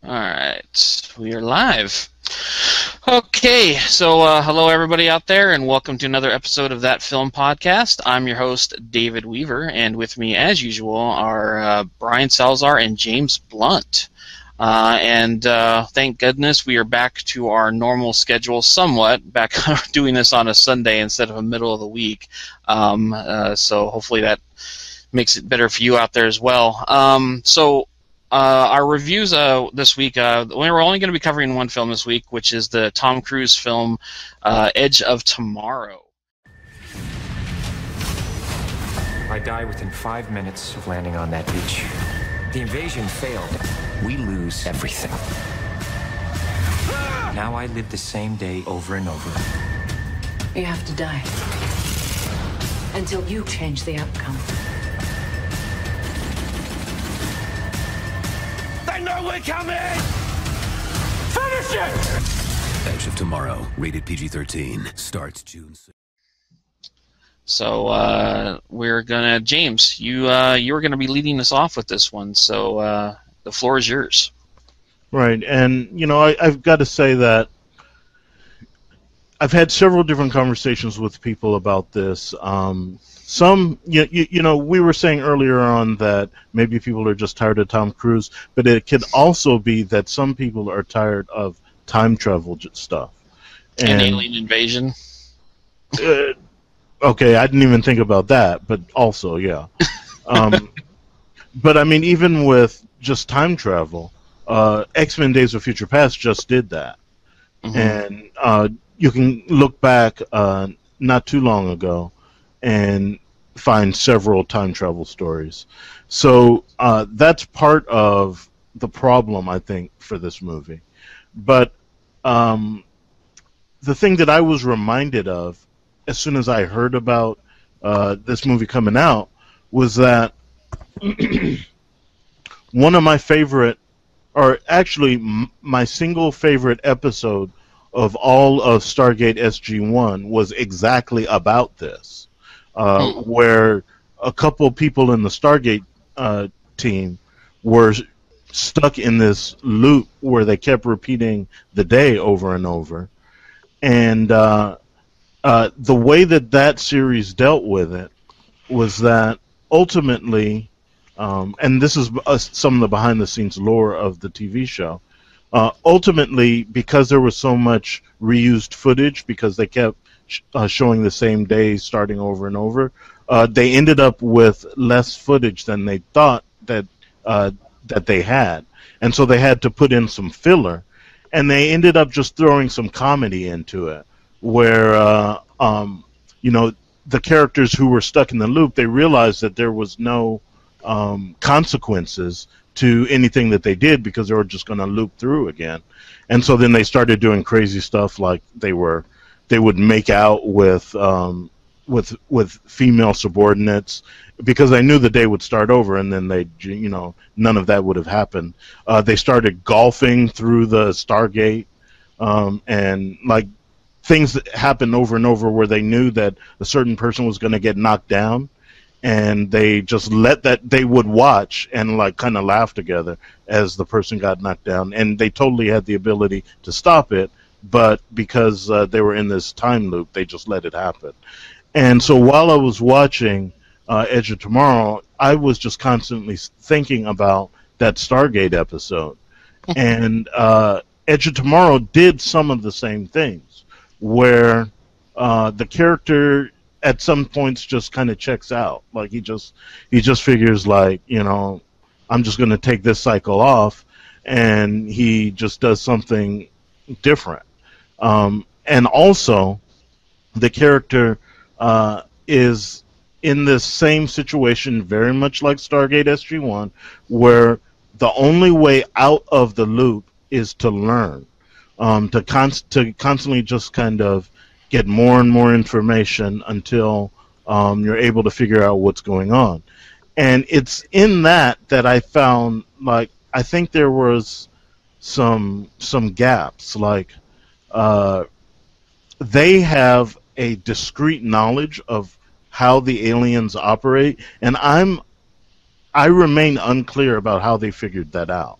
Alright, we are live. Okay, so hello everybody out there, and welcome to another episode of That Film Podcast. I'm your host, David Weaver, and with me, as usual, are Brian Salazar and James Blunt. Thank goodness we are back to our normal schedule somewhat, back doing this on a Sunday instead of a middle of the week. So hopefully that makes it better for you out there as well. Our reviews this week, we're only going to be covering one film this week, which is the Tom Cruise film Edge of Tomorrow. I die within 5 minutes of landing on that beach. The invasion failed. We lose everything. Now I live the same day over and over. You have to die until you change the outcome. They know we're coming! Finish it! Edge of Tomorrow, rated PG-13, starts June 6th. So we're gonna, James, you're gonna be leading us off with this one. So the floor is yours. Right, and I've got to say that I've had several different conversations with people about this. Some, we were saying earlier on that maybe people are just tired of Tom Cruise, but it could also be that some people are tired of time travel stuff. And alien invasion. Okay, I didn't even think about that, but also, yeah. But I mean, even with just time travel, X-Men: Days of Future Past just did that. Mm-hmm. And you can look back not too long ago and find several time travel stories. So that's part of the problem, I think, for this movie. But the thing that I was reminded of as soon as I heard about this movie coming out was that one of my favorite, or actually my single favorite episode of all of Stargate SG-1 was exactly about this, where a couple people in the Stargate team were stuck in this loop where they kept repeating the day over and over. And the way that series dealt with it was that ultimately, and this is some of the behind-the-scenes lore of the TV show, ultimately, because there was so much reused footage, because they kept showing the same day starting over and over, they ended up with less footage than they thought that they had. And so they had to put in some filler, and they ended up just throwing some comedy into it, where the characters who were stuck in the loop, they realized that there was no consequences to anything that they did because they were just going to loop through again. And so then they started doing crazy stuff, like they would make out with female subordinates, because they knew the day would start over, and then none of that would have happened. They started golfing through the Stargate, and like things that happened over and over where they knew that a certain person was going to get knocked down, and they just they would watch and like kind of laugh together as the person got knocked down, and they totally had the ability to stop it, but because they were in this time loop, they just let it happen. And so while I was watching Edge of Tomorrow, I was just constantly thinking about that Stargate episode. And Edge of Tomorrow did some of the same things, where the character at some points just kind of checks out. Like he just figures, like, I'm just going to take this cycle off, and he just does something different. And also, the character is in this same situation, very much like Stargate SG-1, where the only way out of the loop is to learn, to constantly just kind of get more and more information until you're able to figure out what's going on. And it's in that I found, like, I think there was some gaps. Like, they have a discrete knowledge of how the aliens operate, and I remain unclear about how they figured that out.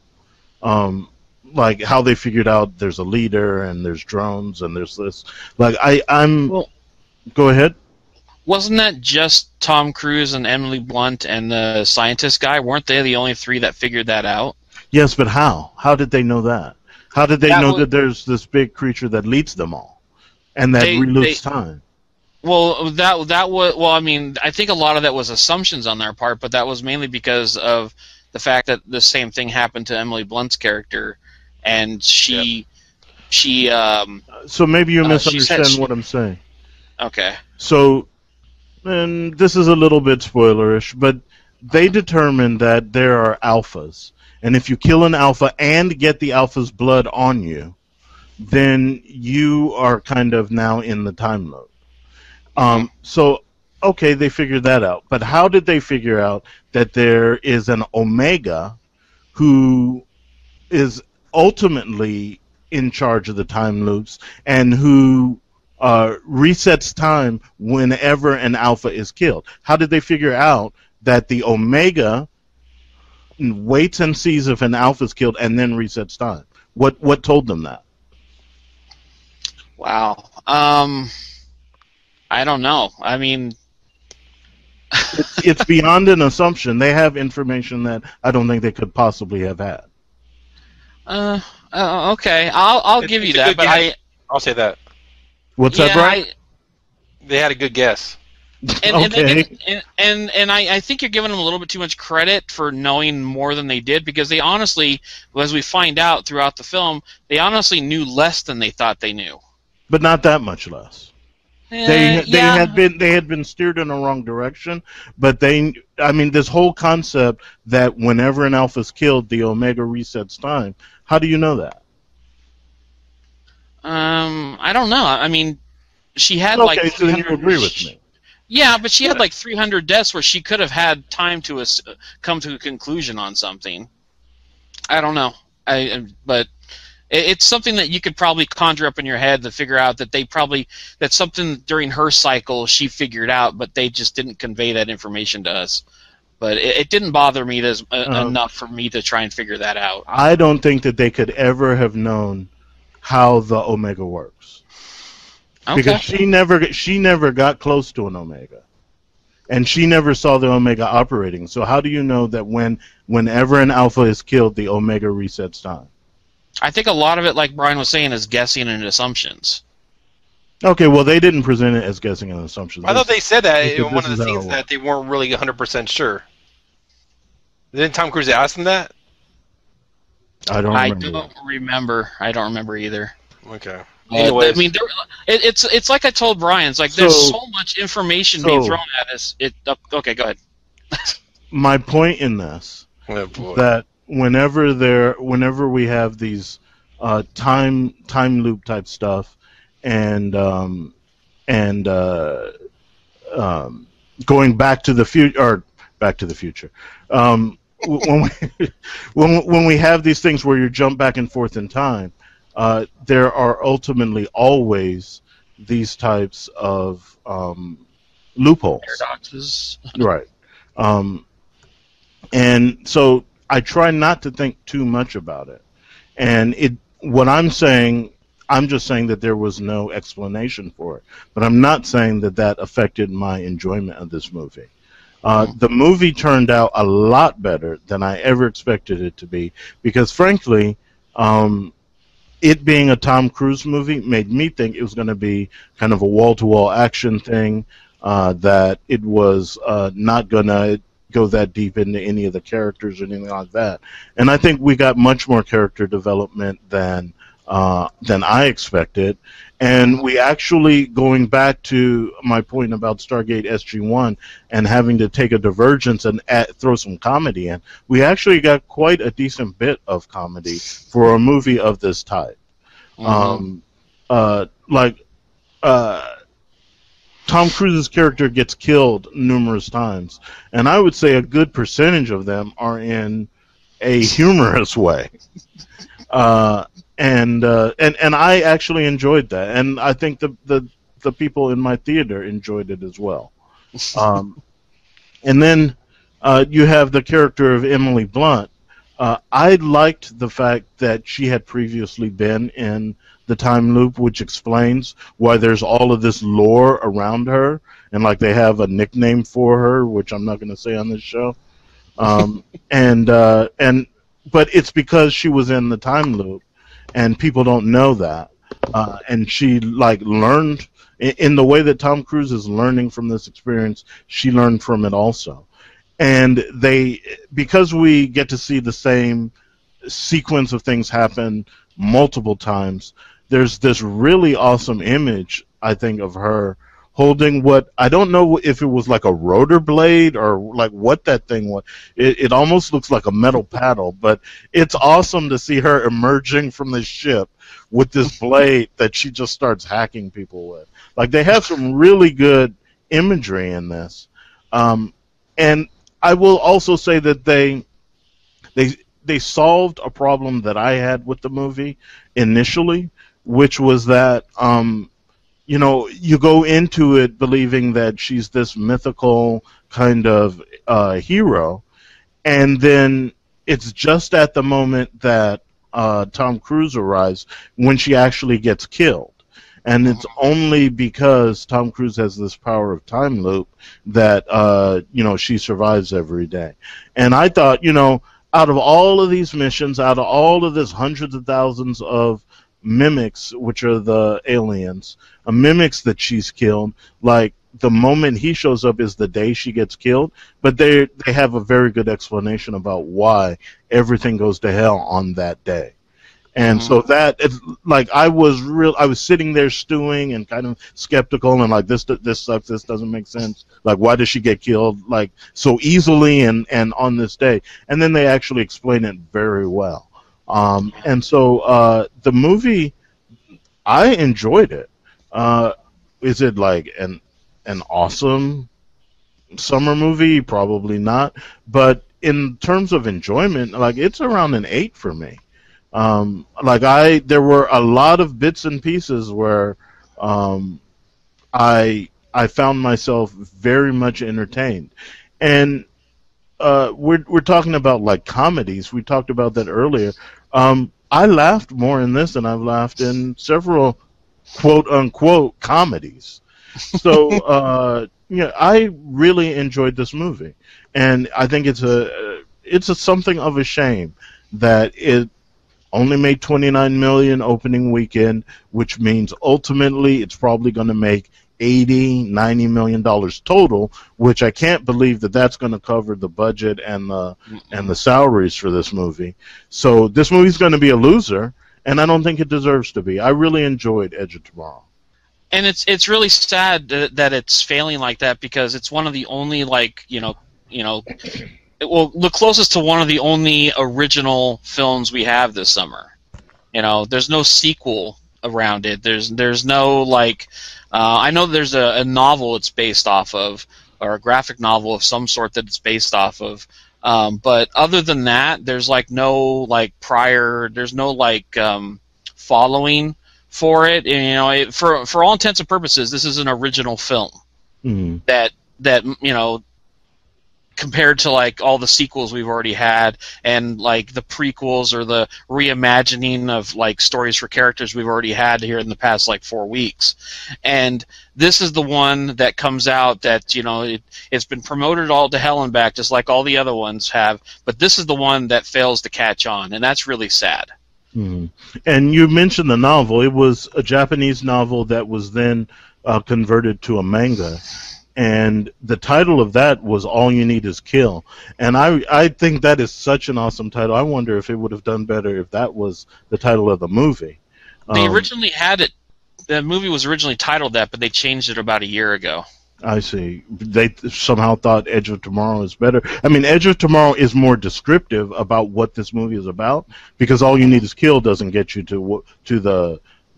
like how they figured out there's a leader and there's drones and there's this. Like I'm. Well, Go ahead. wasn't that just Tom Cruise and Emily Blunt and the scientist guy? Weren't they the only three that figured that out? Yes, but how? How did they know that? How did they know that there's this big creature that leads them all, and that reloops time? Well, that was I mean, I think a lot of that was assumptions on their part, but that was mainly because of the fact that the same thing happened to Emily Blunt's character, and she. So maybe you misunderstand what I'm saying. Okay. So, and this is a little bit spoilerish, but they determined that there are alphas, and if you kill an alpha and get the alpha's blood on you, then you are kind of now in the time loop. So, okay, they figured that out, but how did they figure out that there is an Omega who is ultimately in charge of the time loops and who resets time whenever an alpha is killed? How did they figure out that the Omega waits and sees if an alpha is killed and then resets time? What told them that? Wow. I don't know. I mean, it's beyond an assumption. They have information that I don't think they could possibly have had. Okay. I'll give you that, but I'll say that. What's that, Brian? They had a good guess. And I think you're giving them a little bit too much credit for knowing more than they did, because they honestly, as we find out throughout the film, they honestly knew less than they thought they knew. But not that much less. They had been steered in the wrong direction, but this whole concept that whenever an alpha is killed, the Omega resets time. How do you know that? I don't know. I mean, she had so then you agree with me. Yeah, but she had like 300 deaths where she could have had time to come to a conclusion on something. I don't know. But it's something that you could probably conjure up in your head to figure out that something during her cycle she figured out, but they just didn't convey that information to us. But it didn't bother me enough for me to try and figure that out. I don't think that they could ever have known how the Omega works. Okay. Because she never got close to an Omega. And she never saw the Omega operating. So how do you know that whenever an alpha is killed, the Omega resets time? I think a lot of it, like Brian was saying, is guessing and assumptions. Okay, well, they didn't present it as guessing and assumptions. I thought they said that in one of the scenes that they weren't really 100% sure. Didn't Tom Cruise ask them that? I don't remember either. Okay. I mean, it's like I told Brian. It's like there's so much information being thrown at us. Okay, go ahead. My point in this that whenever we have these time loop type stuff and going back to the future when we have these things where you jump back and forth in time, there are ultimately always these types of loopholes, paradoxes, right? And so I try not to think too much about it. And I'm just saying that there was no explanation for it. But I'm not saying that affected my enjoyment of this movie. The movie turned out a lot better than I ever expected it to be, because frankly, it being a Tom Cruise movie made me think it was going to be kind of a wall-to-wall action thing, that it was not going to go that deep into any of the characters or anything like that. And I think we got much more character development than I expected. And we actually, going back to my point about Stargate SG-1 and having to take a divergence and throw some comedy in, we actually got quite a decent bit of comedy for a movie of this type. Mm-hmm. Tom Cruise's character gets killed numerous times, and I would say a good percentage of them are in a humorous way. And I actually enjoyed that, and I think the people in my theater enjoyed it as well. And then you have the character of Emily Blunt, I liked the fact that she had previously been in the time loop, which explains why there's all of this lore around her, and like they have a nickname for her, which I'm not going to say on this show. Um, and but it's because she was in the time loop, and people don't know that. And she like learned in the way that Tom Cruise is learning from this experience. She learned from it also. And because we get to see the same sequence of things happen multiple times, there's this really awesome image, I think, of her holding what, I don't know if it was like a rotor blade or like what that thing was. It almost looks like a metal paddle, but it's awesome to see her emerging from the ship with this blade that she just starts hacking people with. Like, they have some really good imagery in this. And I will also say that they solved a problem that I had with the movie initially, which was that you go into it believing that she's this mythical kind of hero, and then it's just at the moment that Tom Cruise arrives when she actually gets killed. And it's only because Tom Cruise has this power of time loop that she survives every day. And I thought, out of all of these missions, out of all of this hundreds of thousands of mimics, which are the aliens, mimics that she's killed, like, the moment he shows up is the day she gets killed, but they have a very good explanation about why everything goes to hell on that day. And so that, it's like, I was sitting there stewing and kind of skeptical and like, this sucks, this doesn't make sense. Like, why does she get killed like so easily and on this day? And then they actually explain it very well. And so the movie, I enjoyed it. Is it like an awesome summer movie? Probably not. But in terms of enjoyment, like, it's around an 8 for me. There were a lot of bits and pieces where I found myself very much entertained. And we're talking about like comedies. We talked about that earlier. I laughed more in this than I've laughed in several quote unquote comedies. So I really enjoyed this movie, and I think it's a something of a shame that it only made $29 million opening weekend, which means ultimately it's probably going to make $80-90 million total, which I can't believe that that's going to cover the budget and the salaries for this movie. So this movie's going to be a loser, and I don't think it deserves to be. I really enjoyed Edge of Tomorrow. And it's really sad that it's failing like that, because it's one of the only, like, well, the closest to one of the only original films we have this summer. There's no sequel around it. There's no, like, I know there's a novel it's based off of, or a graphic novel of some sort that it's based off of. But other than that, there's like no like prior. There's no like following for it. And, for all intents and purposes, this is an original film that compared to like all the sequels we've already had and like the prequels or the reimagining of like stories for characters we've already had here in the past like 4 weeks. And this is the one that comes out that, it's been promoted all to hell and back just like all the other ones have, but this is the one that fails to catch on, and that's really sad. And you mentioned the novel. It was a Japanese novel that was then converted to a manga. And the title of that was All You Need Is Kill. And I think that is such an awesome title. I wonder if it would have done better if that was the title of the movie. They originally had it. The movie was originally titled that, but they changed it about a year ago. I see. They somehow thought Edge of Tomorrow is better. I mean, Edge of Tomorrow is more descriptive about what this movie is about, because All You Need Is Kill doesn't get you to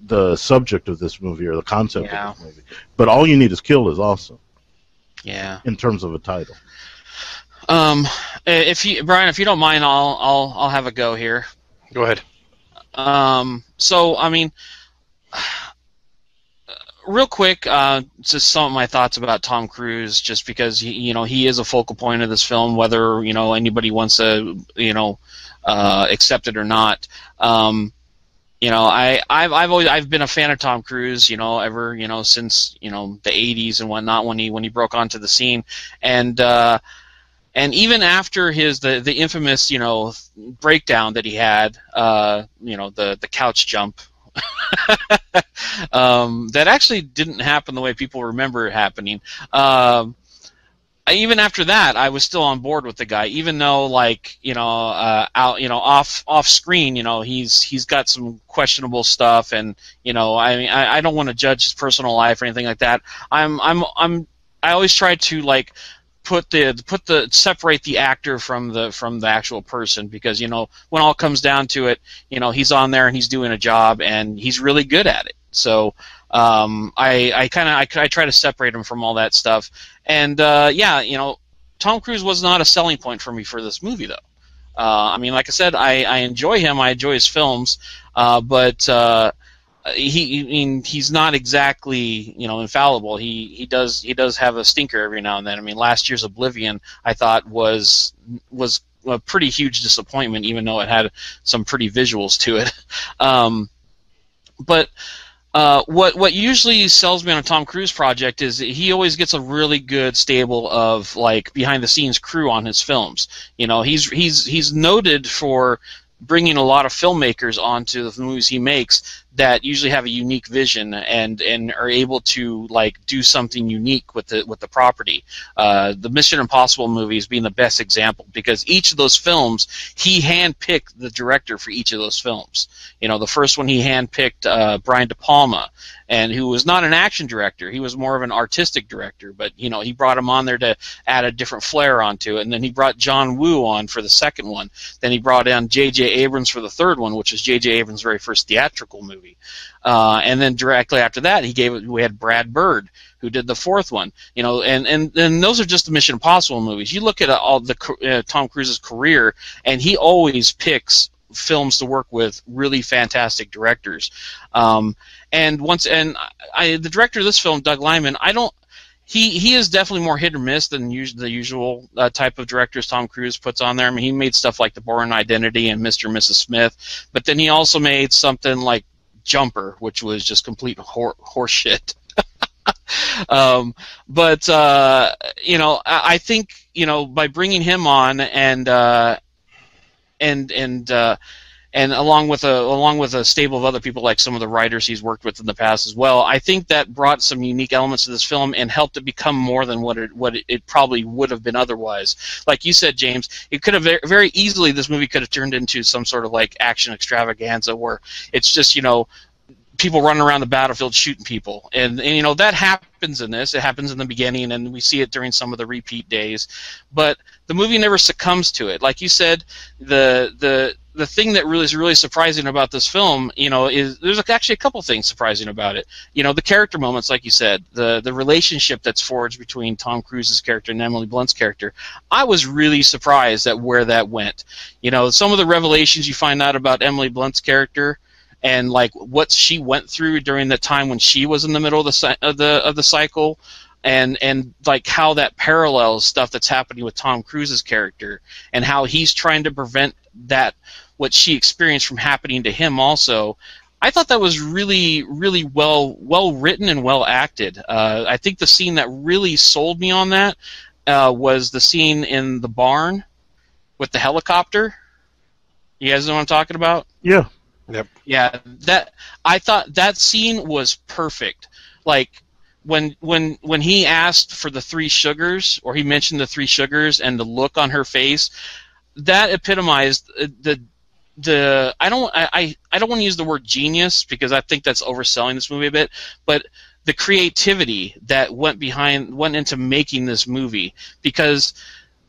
the subject of this movie or the concept of this movie. But All You Need Is Kill is awesome. Yeah. In terms of a title. Brian, if you don't mind, I'll have a go here. Go ahead. So I mean, real quick, just some of my thoughts about Tom Cruise, just because he is a focal point of this film, whether anybody wants to accept it or not. I've been a fan of Tom Cruise, ever since the '80s and whatnot, when he broke onto the scene, and even after the infamous breakdown that he had, the couch jump. That actually didn't happen the way people remember it happening. Even after that, I was still on board with the guy, even though, off screen, he's got some questionable stuff, and I don't want to judge his personal life or anything like that. I always try to separate the actor from the actual person, because when all comes down to it, he's on there and he's doing a job and he's really good at it. So I try to separate him from all that stuff. And Tom Cruise was not a selling point for me for this movie, though. Like I said, I enjoy him. I enjoy his films, but he's not exactly infallible. He does have a stinker every now and then. Last year's Oblivion, I thought was a pretty huge disappointment, even though it had some pretty visuals to it. But what usually sells me on a Tom Cruise project is that he always gets a really good stable of behind the scenes crew on his films. He's noted for bringing a lot of filmmakers onto the movies he makes that usually have a unique vision and are able to do something unique with the property. The Mission Impossible movies being the best example, because each of those films he handpicked the director for each of those films. The first one he handpicked Brian De Palma, and who was not an action director. He was more of an artistic director, but he brought him on there to add a different flair onto it. And then he brought John Woo on for the second one. Then he brought in J.J. Abrams for the third one, which was J.J. Abrams' very first theatrical movie. And then directly after that, we had Brad Bird, who did the fourth one. And those are just the Mission Impossible movies. You look at all the Tom Cruise's career, and he always picks films to work with really fantastic directors. The director of this film, Doug Liman, he is definitely more hit or miss than the usual type of directors Tom Cruise puts on there. He made stuff like The Bourne Identity and Mr. and Mrs. Smith, but then he also made something like Jumper, which was just complete horseshit. I think by bringing him on and along with a stable of other people, like some of the writers he's worked with in the past as well, I think that brought some unique elements to this film and helped it become more than what it probably would have been otherwise. Like you said, James, it could have very easily, this movie could have turned into some sort of action extravaganza where it's just people running around the battlefield shooting people, and that happens in this. It happens in the beginning, and we see it during some of the repeat days, but the movie never succumbs to it. Like you said, the thing that is really surprising about this film, is there's actually a couple things surprising about it. The character moments, like you said, the relationship that's forged between Tom Cruise's character and Emily Blunt's character. I was really surprised at where that went. Some of the revelations you find out about Emily Blunt's character, and what she went through during the time when she was in the middle of the cycle, and how that parallels stuff that's happening with Tom Cruise's character, and how he's trying to prevent what she experienced from happening to him also. I thought that was really, really well written and well acted. I think the scene that really sold me on that was the scene in the barn with the helicopter. You guys know what I'm talking about? Yeah. Yep. Yeah, I thought that scene was perfect. When he asked for the 3 sugars, or he mentioned the 3 sugars, and the look on her face, that epitomized the I don't want to use the word genius, because I think that's overselling this movie a bit, but the creativity that went into making this movie. Because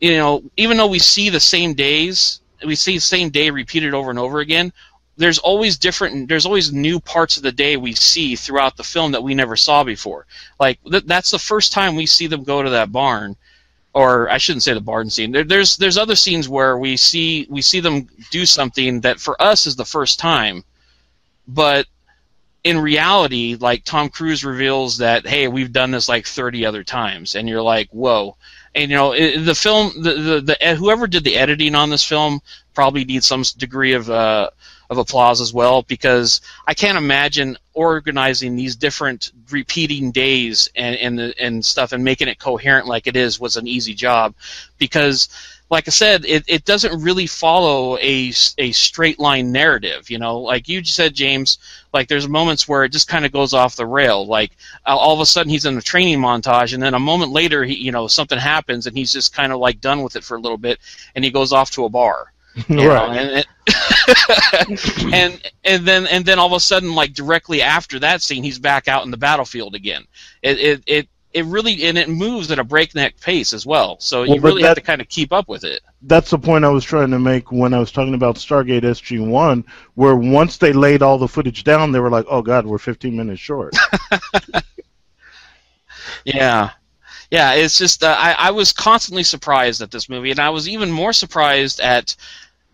even though we see the same day repeated over and over again, there's always new parts of the day we see throughout the film that we never saw before. That's the first time we see them go to that barn, or I shouldn't say the barn scene. There's other scenes where we see them do something that for us is the first time, but in reality, like Tom Cruise reveals that, hey, we've done this like 30 other times, and you're like, whoa. And the film, whoever did the editing on this film probably needs some degree of applause as well, because I can't imagine organizing these different repeating days and stuff and making it coherent like it is was an easy job, because like I said, it doesn't really follow a straight line narrative. Like you said, James, like there's moments where it just kind of goes off the rail. Like all of a sudden he's in a training montage, and then a moment later something happens and he's just kind of like done with it for a little bit, and he goes off to a bar. Right. And then all of a sudden, like directly after that scene, he's back out in the battlefield again. It really, and it moves at a breakneck pace as well. So you really have to kind of keep up with it. That's the point I was trying to make when I was talking about Stargate SG-1, where once they laid all the footage down, they were like, "Oh God, we're 15 minutes short." Yeah. It's just I was constantly surprised at this movie, and I was even more surprised at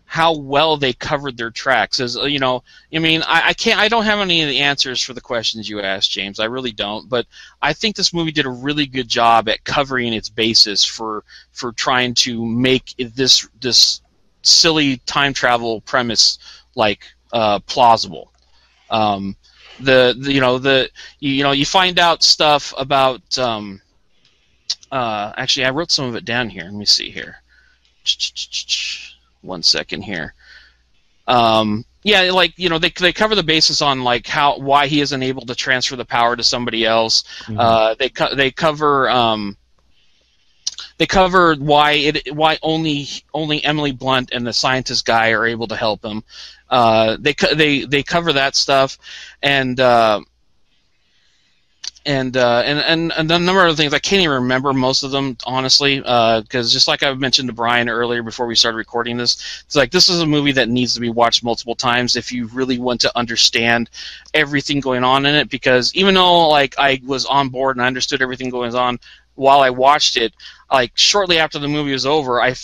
how well they covered their tracks. As I don't have any of the answers for the questions you asked, James. I really don't. But I think this movie did a really good job at covering its basis for trying to make this silly time travel premise plausible. You find out stuff about. Actually, I wrote some of it down here. Let me see here. 1 second here. They cover the basis on why he isn't able to transfer the power to somebody else. Mm-hmm. They cover why only Emily Blunt and the scientist guy are able to help him. They cover that stuff, and a number of things. I can't even remember most of them, honestly, because just like I mentioned to Brian earlier before we started recording this, it's like this is a movie that needs to be watched multiple times if you really want to understand everything going on in it, because even though I was on board and I understood everything going on while I watched it, shortly after the movie was over, I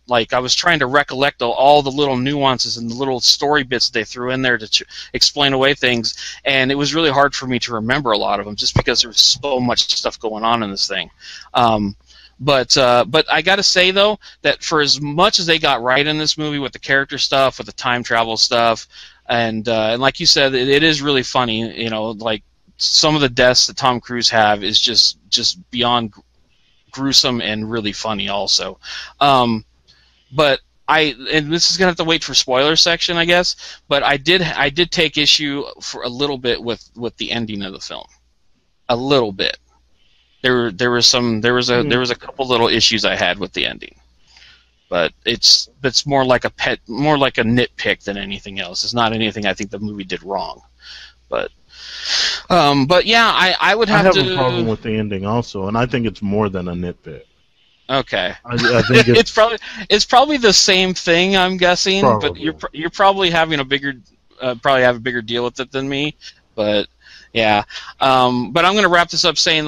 was trying to recollect all the little nuances and the little story bits that they threw in there to explain away things, and it was really hard for me to remember a lot of them just because there was so much stuff going on in this thing. But I got to say though that for as much as they got right in this movie with the character stuff, with the time travel stuff, and like you said, it is really funny. Some of the deaths that Tom Cruise have is just beyond gruesome and really funny also. But and this is gonna have to wait for spoiler section, I guess. But I did take issue for a little bit with the ending of the film, a little bit. There was a couple little issues I had with the ending, but it's more like a nitpick than anything else. It's not anything I think the movie did wrong, but yeah, I would have to. I have a problem with the ending also, and I think it's more than a nitpick. Okay, I think it's probably the same thing, I'm guessing, probably. But you're probably having a bigger deal with it than me, but yeah. But I'm going to wrap this up saying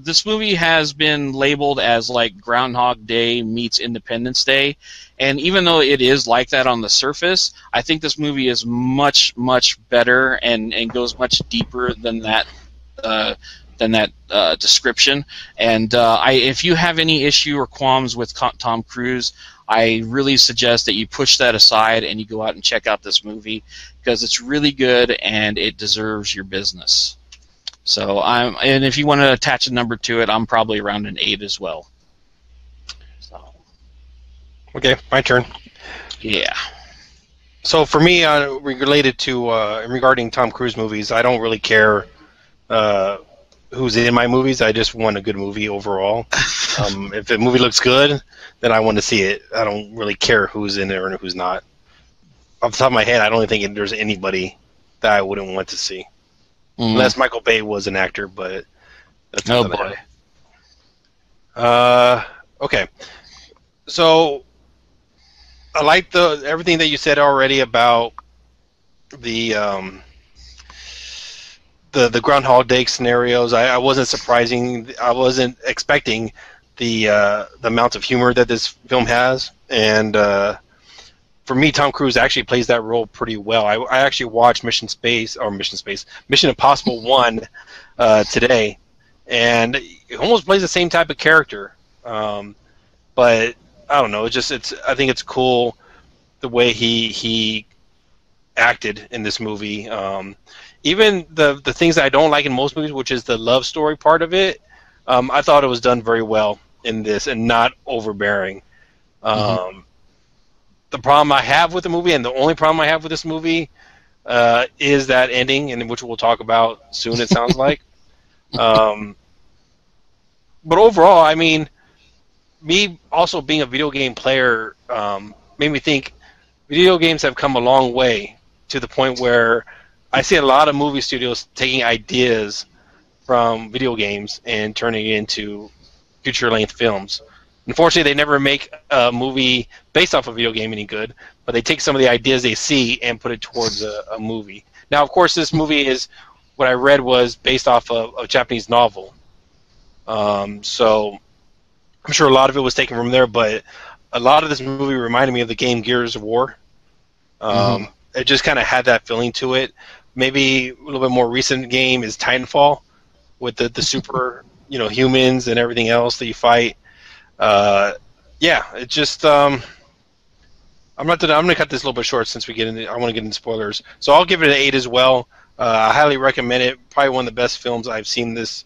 this movie has been labeled as Groundhog Day meets Independence Day. And even though it is like that on the surface, I think this movie is much, much better and goes much deeper than that description. And if you have any issue or qualms with Tom Cruise, I really suggest that you push that aside and you go out and check out this movie, because it's really good and it deserves your business. So and if you want to attach a number to it, I'm probably around an 8 as well. Okay, my turn. Yeah. So for me, related to regarding Tom Cruise movies, I don't really care who's in my movies. I just want a good movie overall. If the movie looks good, then I want to see it. I don't really care who's in it or who's not. Off the top of my head, I don't think there's anybody that I wouldn't want to see, unless Michael Bay was an actor. But that's boy. Okay, so. I like everything that you said already about the Groundhog Day scenarios. I wasn't expecting the amount of humor that this film has, and for me, Tom Cruise actually plays that role pretty well. I actually watched Mission Impossible 1 today, and he almost plays the same type of character. But I don't know. I think it's cool the way he acted in this movie. Even the things that I don't like in most movies, which is the love story part of it, I thought it was done very well in this and not overbearing. The problem I have with the movie, and the only problem I have with this movie, is that ending, and which we'll talk about soon, it sounds like. But overall, I mean, me also being a video game player made me think video games have come a long way to the point where I see a lot of movie studios taking ideas from video games and turning it into feature-length films. Unfortunately, they never make a movie based off a video game any good, but they take some of the ideas they see and put it towards a movie. Now, of course, this movie is, what I read was based off a Japanese novel. So I'm sure a lot of it was taken from there, but a lot of this movie reminded me of the game Gears of War. It just kind of had that feeling to it. Maybe a little bit more recent game is Titanfall, with the super humans and everything else that you fight. It just I'm gonna cut this a little bit short since I want to get into spoilers. So I'll give it an 8 as well. I highly recommend it. Probably one of the best films I've seen this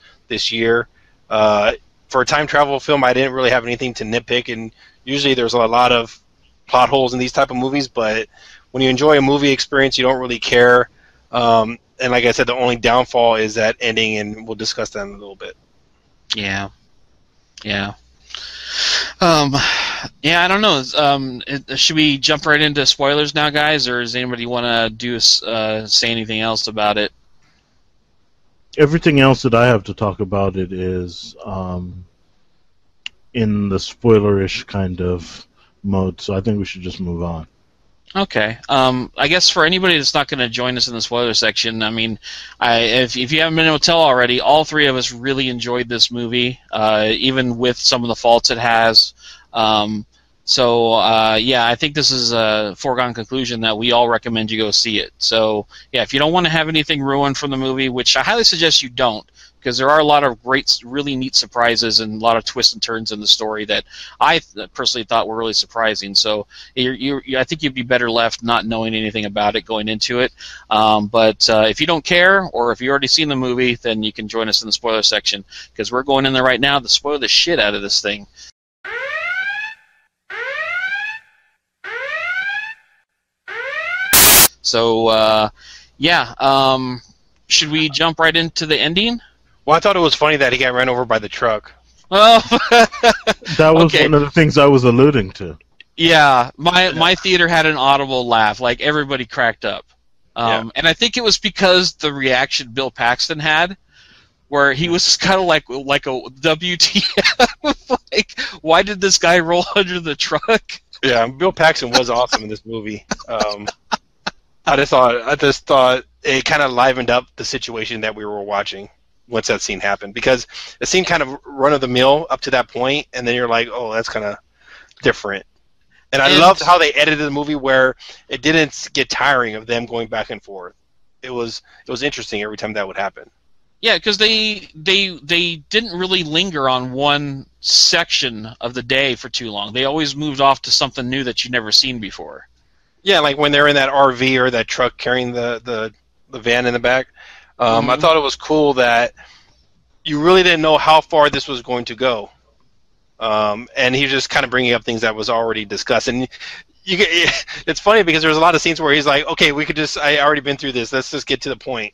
year. For a time travel film, I didn't really have anything to nitpick, and usually there's a lot of plot holes in these type of movies. But when you enjoy a movie experience, you don't really care. And like I said, the only downfall is that ending, and we'll discuss that in a little bit. Yeah. I don't know. Should we jump right into spoilers now, guys, or does anybody want to say anything else about it? Everything else that I have to talk about it is in the spoilerish kind of mode, so I think we should just move on. Okay. I guess for anybody that's not going to join us in the spoiler section, I mean, if you haven't been able to tell already, all three of us really enjoyed this movie, even with some of the faults it has. I think this is a foregone conclusion that we all recommend you go see it. So, yeah, if you don't want to have anything ruined from the movie, which I highly suggest you don't, because there are a lot of great, really neat surprises and a lot of twists and turns in the story that I personally thought were really surprising. So I think you'd be better left not knowing anything about it going into it. But if you don't care, or if you've already seen the movie, then you can join us in the spoiler section, because we're going in there right now to spoil the shit out of this thing. So, should we jump right into the ending? Well, I thought it was funny that he got ran over by the truck. Oh, that was one of the things I was alluding to. Yeah, my theater had an audible laugh. Like, everybody cracked up. And I think it was because the reaction Bill Paxton had, where he was kind of like a WTF. Like, why did this guy roll under the truck? Yeah, Bill Paxton was awesome in this movie. I just thought it kind of livened up the situation that we were watching once that scene happened, because it seemed kind of run of the mill up to that point, and then you're like, oh, that's kind of different. And I loved how they edited the movie where it didn't get tiring of them going back and forth. It was interesting every time that would happen. Yeah, because they didn't really linger on one section of the day for too long. They always moved off to something new that you'd never seen before. Yeah, like when they're in that RV or that truck carrying the van in the back. I thought it was cool that you really didn't know how far this was going to go. And he was just kind of bringing up things that was already discussed. And it's funny because there's a lot of scenes where he's like, okay, I already been through this. Let's just get to the point.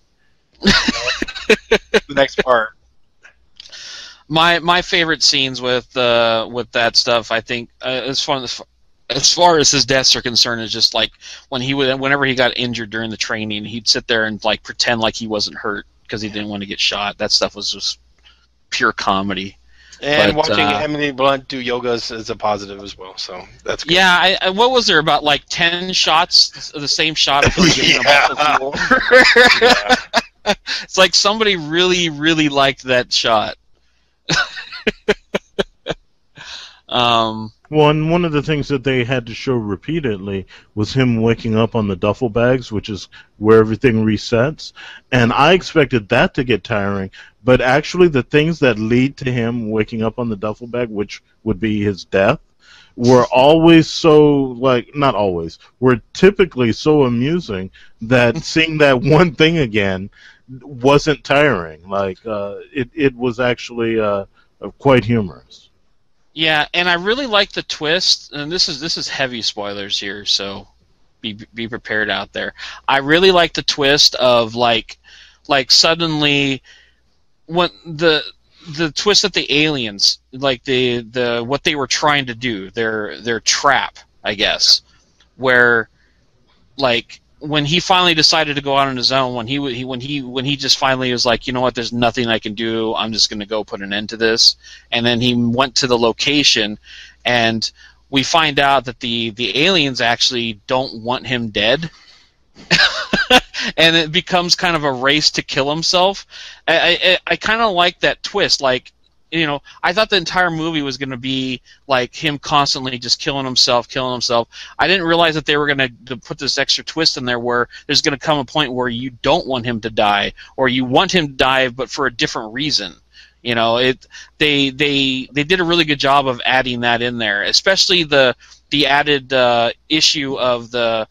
The next part. My favorite scenes with that stuff, I think, as far as his deaths are concerned, is just like whenever he got injured during the training, he'd sit there and like pretend like he wasn't hurt because he didn't want to get shot. That stuff was just pure comedy. And watching Emily Blunt do yoga is a positive as well, so that's good. Yeah, what was there, about like 10 shots, the same shot of him giving him off the floor? It's like somebody really, really liked that shot. One of the things that they had to show repeatedly was him waking up on the duffel bags, which is where everything resets. And I expected that to get tiring, but actually the things that lead to him waking up on the duffel bag, which would be his death, were always so, like, not always, were typically so amusing that seeing that one thing again wasn't tiring. Like, it was actually quite humorous. Yeah, and I really like the twist, and this is heavy spoilers here, so be prepared out there. I really like the twist of like suddenly when the twist that the aliens, like the what they were trying to do, their trap, I guess, where like when he finally decided to go out on his own, when he just finally was like, you know what, there's nothing I can do, I'm just going to go put an end to this. And then he went to the location, and we find out that the aliens actually don't want him dead. And it becomes kind of a race to kill himself. I kind of like that twist. Like, you know, I thought the entire movie was going to be like him constantly just killing himself. I didn't realize that they were going to put this extra twist in there where there's going to come a point where you don't want him to die, or you want him to die but for a different reason. You know, they did a really good job of adding that in there, especially the added issue of the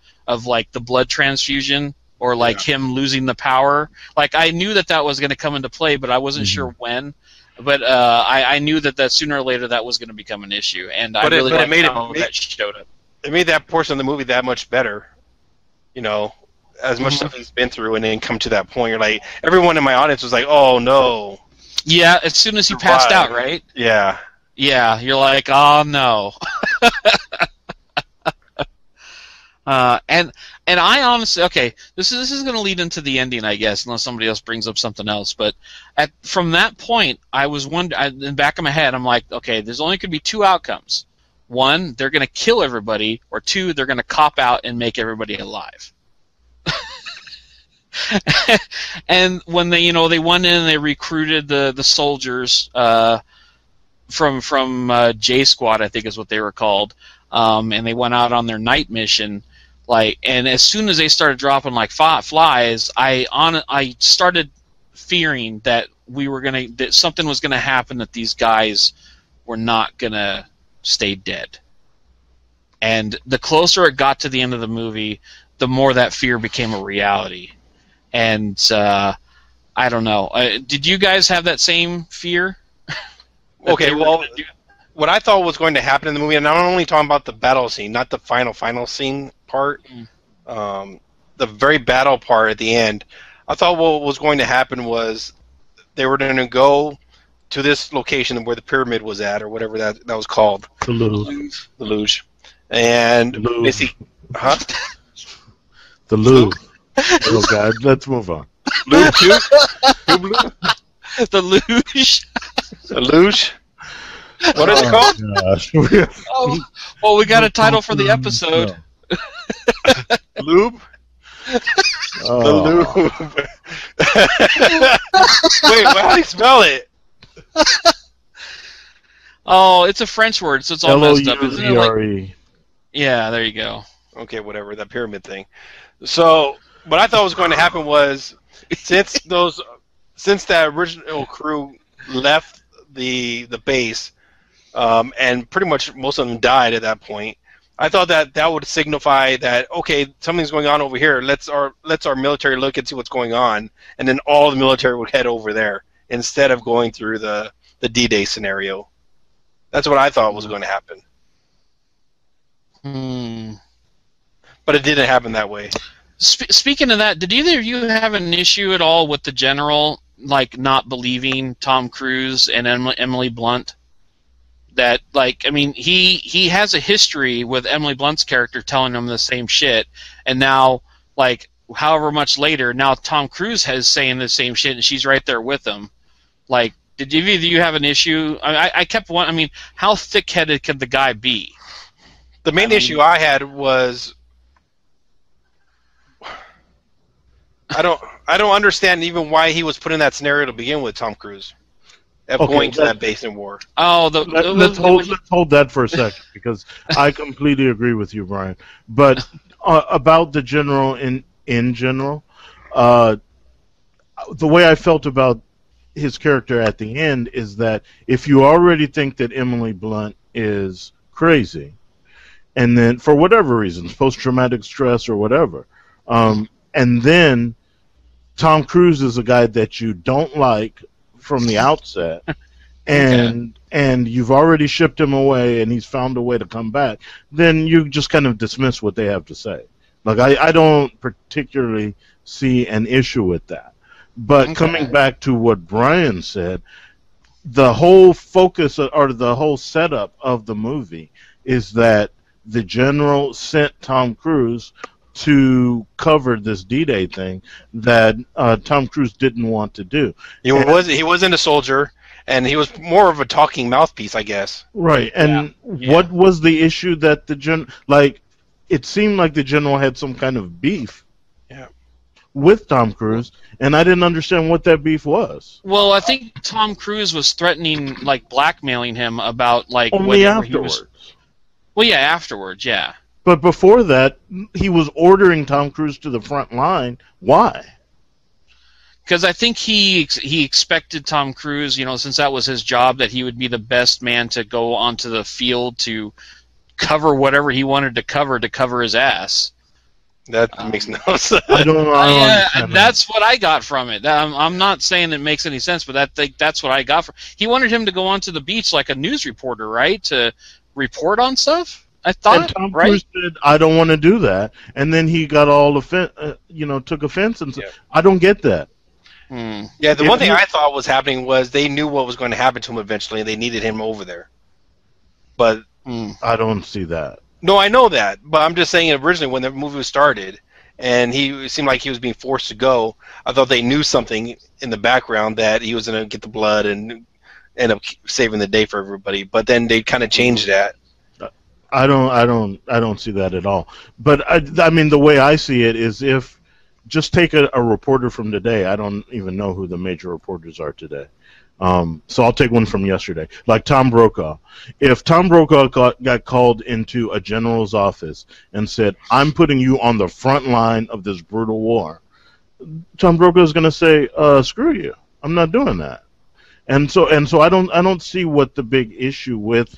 blood transfusion, or like him losing the power. Like, I knew that was going to come into play, but I wasn't sure when. But I knew that sooner or later that was going to become an issue, and I really liked how that showed up. It made that portion of the movie that much better. You know, as much stuff he's been through, and then come to that point, you're like, everyone in my audience was like, "Oh no!" Yeah, as soon as he passed out, right? Yeah. Yeah, you're like, "Oh no." And I honestly, okay, this is going to lead into the ending, I guess, unless somebody else brings up something else. But from that point, I was in the back of my head, I'm like, okay, there's only going to be two outcomes. One, they're going to kill everybody, or two, they're going to cop out and make everybody alive. And when they went in and they recruited the soldiers from J Squad, I think is what they were called, and they went out on their night mission. Like, and as soon as they started dropping like flies, I started fearing that that something was gonna happen, that these guys were not gonna stay dead. And the closer it got to the end of the movie, the more that fear became a reality. And I don't know. Did you guys have that same fear? Okay, well, what I thought was going to happen in the movie, and I'm only talking about the battle scene, not the final scene part, the very battle part at the end, I thought what was going to happen was they were going to go to this location where the pyramid was at, or whatever that was called. The Louvre. The Louvre. And basically, huh? The Louvre. Oh, God, let's move on. Louvre, too? The luge. The luge? What is it called? Gosh. Oh, well, we got a title for the episode. Lube? Oh. The lube. Wait, how do you spell it? Oh, it's a French word, so it's all messed up. Isn't it like... Yeah, there you go. Okay, whatever, that pyramid thing. So, what I thought was going to happen was, since that original crew left the base, and pretty much most of them died at that point, I thought that would signify that, okay, something's going on over here. Let's our military look and see what's going on, and then all the military would head over there instead of going through the D-Day scenario. That's what I thought was going to happen. But it didn't happen that way. Speaking of that, did either of you have an issue at all with the general, like, not believing Tom Cruise and Emily Blunt? That, like, I mean, he has a history with Emily Blunt's character telling him the same shit, and now, like, however much later, now Tom Cruise is saying the same shit, and she's right there with him. Like, did either of you have an issue? I kept one. I mean, how thick-headed could the guy be? The main issue I had was, I don't understand even why he was put in that scenario to begin with, Tom Cruise. of Okay, going to that base in war. Oh, let's hold that for a second because I completely agree with you, Brian. But about the general in general, the way I felt about his character at the end is that if you already think that Emily Blunt is crazy, and then for whatever reasons, post-traumatic stress or whatever, and then Tom Cruise is a guy that you don't like from the outset, and you've already shipped him away, and he's found a way to come back, then you just kind of dismiss what they have to say. Like I don't particularly see an issue with that. But coming back to what Brian said, the whole focus or the whole setup of the movie is that the general sent Tom Cruise to cover this D-Day thing that Tom Cruise didn't want to do. He wasn't a soldier, and he was more of a talking mouthpiece, I guess. Right, and what was the issue that the general... Like, it seemed like the general had some kind of beef with Tom Cruise, and I didn't understand what that beef was. Well, I think Tom Cruise was threatening, like, blackmailing him about, like, only afterwards. Well, yeah, afterwards, yeah. But before that, he was ordering Tom Cruise to the front line. Why? Because I think he expected Tom Cruise, you know, since that was his job, that he would be the best man to go onto the field to cover whatever he wanted to cover his ass. That makes no sense. I don't know. That's what I got from it. I'm not saying it makes any sense, but that's what I got from. He wanted him to go onto the beach like a news reporter, right, to report on stuff. I thought, and Tom Cruise said, "I don't want to do that," and then he got all took offense and said, "I don't get that." Yeah, the one thing I thought was happening was they knew what was going to happen to him eventually, and they needed him over there. But I don't see that. No, I know that, but I'm just saying originally when the movie was started, and it seemed like he was being forced to go, I thought they knew something in the background that he was going to get the blood and end up saving the day for everybody. But then they kind of changed that. I don't see that at all. But I mean, the way I see it is if just take a reporter from today. I don't even know who the major reporters are today. So I'll take one from yesterday, like Tom Brokaw. If Tom Brokaw got called into a general's office and said, "I'm putting you on the front line of this brutal war," Tom Brokaw is going to say, "Screw you! I'm not doing that." And so I don't see what the big issue with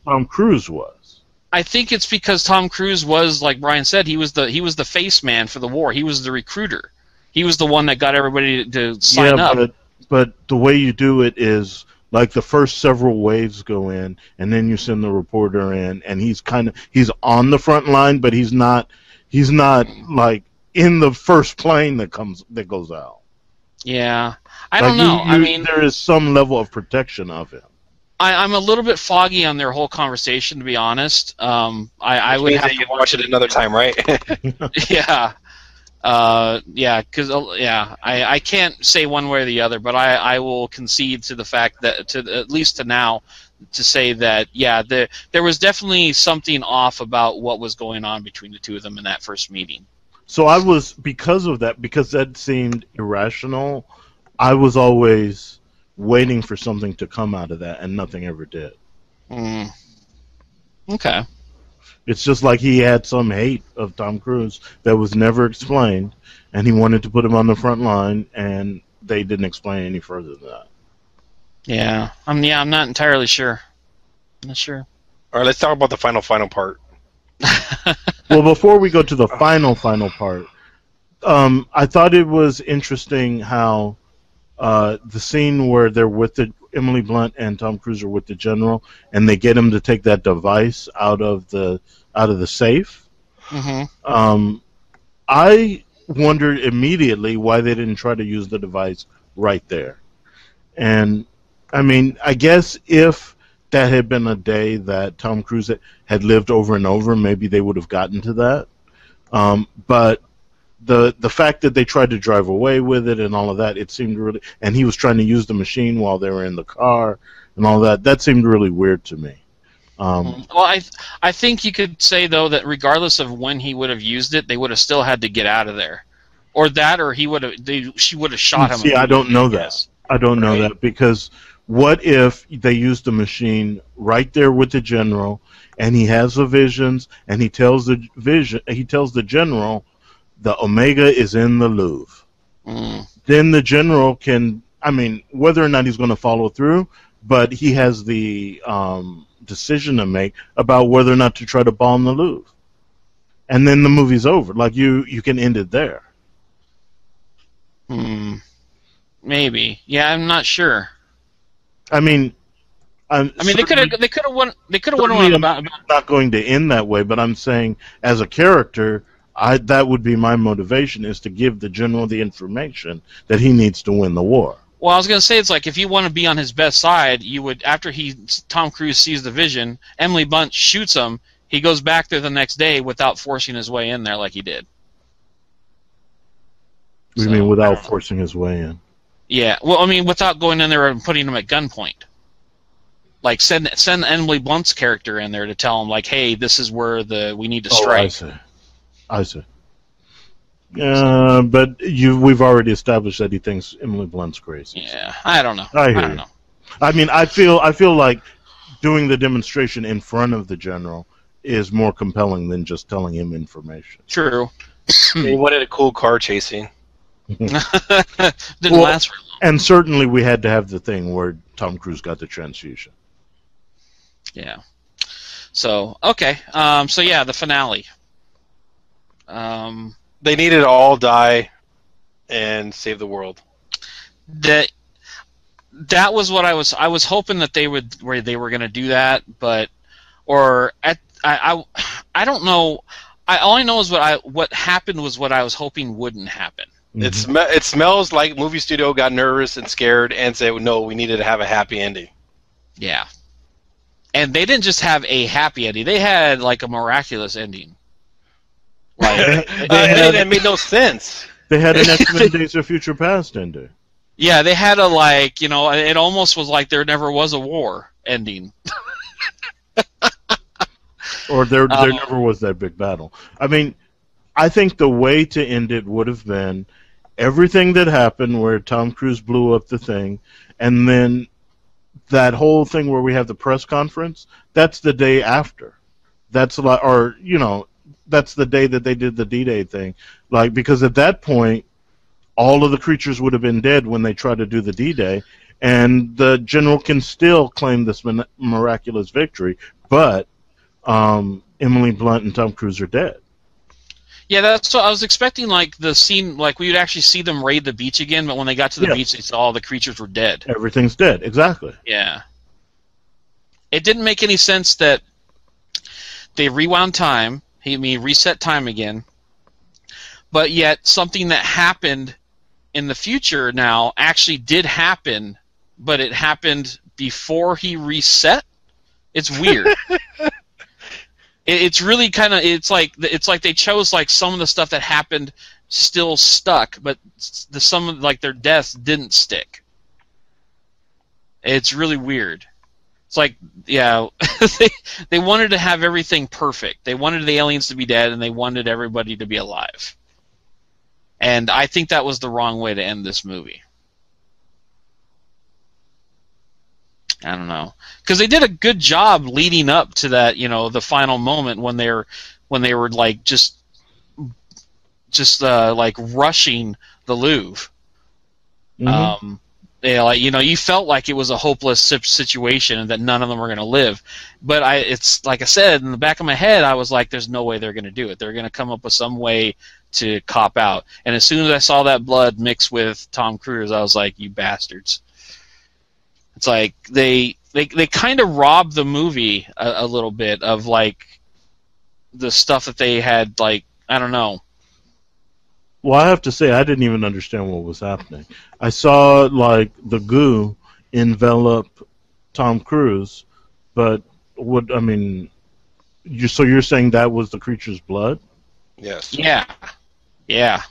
Tom Cruise was. I think it's because Tom Cruise was, like Brian said, he was the face man for the war. He was the recruiter. He was the one that got everybody to sign up. But the way you do it is like the first several waves go in, and then you send the reporter in, and he's on the front line, but he's not like in the first plane that goes out. Yeah, I don't know. I mean, there is some level of protection of him. I'm a little bit foggy on their whole conversation, to be honest. I would have to watch it another time, right? Yeah. I can't say one way or the other, but I will concede to the fact that, at least to now, to say that, there was definitely something off about what was going on between the two of them in that first meeting. So I was, because that seemed irrational, I was always waiting for something to come out of that, and nothing ever did. Okay. It's just like he had some hate of Tom Cruise that was never explained, and he wanted to put him on the front line, and they didn't explain any further than that. Yeah, I'm not entirely sure. I'm not sure. All right, let's talk about the final part. Well, before we go to the final part, I thought it was interesting how the scene where they're with Emily Blunt and Tom Cruise are with the general, and they get him to take that device out of the safe. Mm-hmm. I wondered immediately why they didn't try to use the device right there. And I mean, I guess if that had been a day that Tom Cruise had lived over and over, maybe they would have gotten to that. But the fact that they tried to drive away with it and all of that, it seemed really, and he was trying to use the machine while they were in the car and all that seemed really weird to me. Well, I think you could say, though, that regardless of when he would have used it, they would have still had to get out of there. Or she would have shot him. See, I don't know that. I don't know that, because What if they use the machine right there with the general, and he has the visions, and he tells the general, the Omega is in the Louvre. Then the general can, I mean, whether or not he's going to follow through, but he has the decision to make about whether or not to try to bomb the Louvre. And then the movie's over. Like, you can end it there. Maybe. Yeah, I'm not sure. I mean, they could have won. They could have won certainly about. not going to end that way, but I'm saying as a character, that would be my motivation, is to give the general the information that he needs to win the war. Well, I was going to say, it's like, if you want to be on his best side, you would, after Tom Cruise sees the vision, Emily Blunt shoots him, he goes back there the next day without forcing his way in there like he did. What do you mean without forcing his way in? Yeah, well, I mean, without going in there and putting him at gunpoint. Like, send Emily Blunt's character in there to tell him, like, hey, this is where we need to strike. I see. But we've already established that he thinks Emily Blunt's crazy. Yeah, I don't know. I don't know. I mean, I feel like doing the demonstration in front of the general is more compelling than just telling him information. True. He wanted a cool car chasing. Didn't last for long. And certainly we had to have the thing where Tom Cruise got the transfusion. Yeah. So, okay. So, yeah, the finale. They needed to all die and save the world. That was what I was hoping that they were going to do that, but I don't know. All I know is what happened was what I was hoping wouldn't happen. Mm-hmm. It smells like movie studio got nervous and scared and said, no, we needed to have a happy ending. Yeah. And they didn't just have a happy ending. They had, like, a miraculous ending. Like, that made no sense. They had an X-Men Days of Future Past ending. Yeah, they had a, like, you know, it almost was like there never was a war ending. Or there never was that big battle. I mean, I think the way to end it would have been everything that happened where Tom Cruise blew up the thing, and then that whole thing where we have the press conference, that's the day after. That's like, or, you know, that's the day that they did the D-Day thing. Like, because at that point, all of the creatures would have been dead when they tried to do the D-Day, and the general can still claim this miraculous victory, but Emily Blunt and Tom Cruise are dead. Yeah, that's what I was expecting. Like, the scene, like, we would actually see them raid the beach again, but when they got to the beach, they saw all the creatures were dead. Everything's dead, exactly. Yeah. It didn't make any sense that they rewound time, reset time again, but yet something that happened in the future now actually did happen, but it happened before he reset. It's weird. It's really kind of, it's like they chose, like, some of the stuff that happened still stuck, but some of, like, their deaths didn't stick. It's really weird. It's like, yeah, they wanted to have everything perfect. They wanted the aliens to be dead, and they wanted everybody to be alive. And I think that was the wrong way to end this movie. I don't know, because they did a good job leading up to that, you know, the final moment when they were like just like rushing the Louvre. Mm-hmm. Yeah, like, you know, you felt like it was a hopeless situation and that none of them were going to live. But it's like I said, in the back of my head, I was like, "There's no way they're going to do it. They're going to come up with some way to cop out." And as soon as I saw that blood mix with Tom Cruise, I was like, "You bastards!" It's like they kind of robbed the movie a little bit of, like, the stuff that they had, like, I don't know. Well, I have to say, I didn't even understand what was happening. I saw, like, the goo envelop Tom Cruise, but what, I mean, so you're saying that was the creature's blood? Yes. Yeah. Yeah.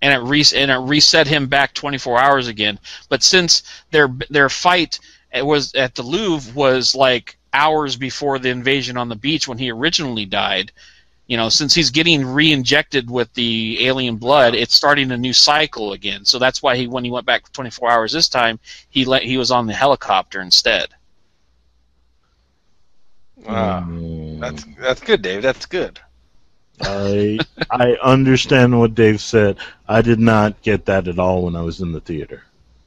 And it reset him back 24 hours again. But since their fight was at the Louvre was like hours before the invasion on the beach when he originally died, since he's getting re-injected with the alien blood, it's starting a new cycle again. So that's why when he went back for 24 hours this time, he was on the helicopter instead. Wow. That's good, Dave. That's good. I understand what Dave said. I did not get that at all when I was in the theater.